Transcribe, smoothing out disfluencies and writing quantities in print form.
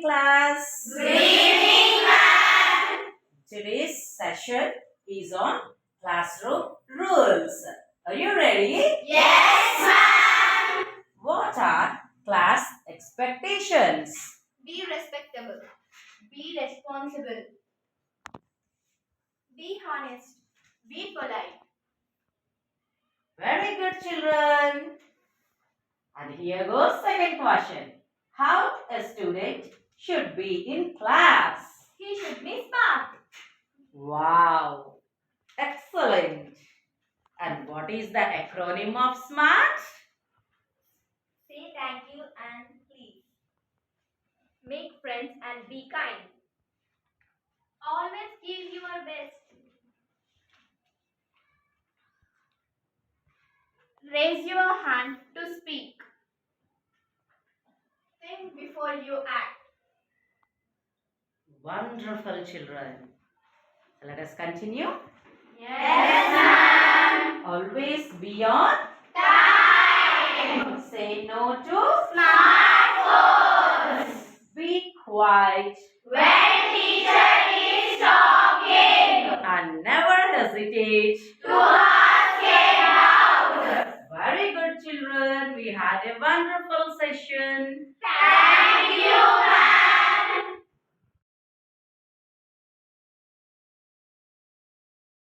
Class. Good evening, ma'am. Today's session is on classroom rules. Are you ready? Yes, ma'am. What are class expectations? Be respectable. Be responsible. Be honest. Be polite. Very good, children. And here goes second question. How a student should be in class? He should be smart. Wow, excellent. And what is the acronym of SMART? Say thank you and please. Make friends and be kind. Always give your best. Raise your hand to speak. Think before you act. Wonderful, children. Let us continue. Yes, ma'am. Always be on Time. Say no to Smartphones. be quiet When teacher is talking. and never hesitate. To ask a doubt. Very good, children. We had a wonderful session. Thank you, ma'am.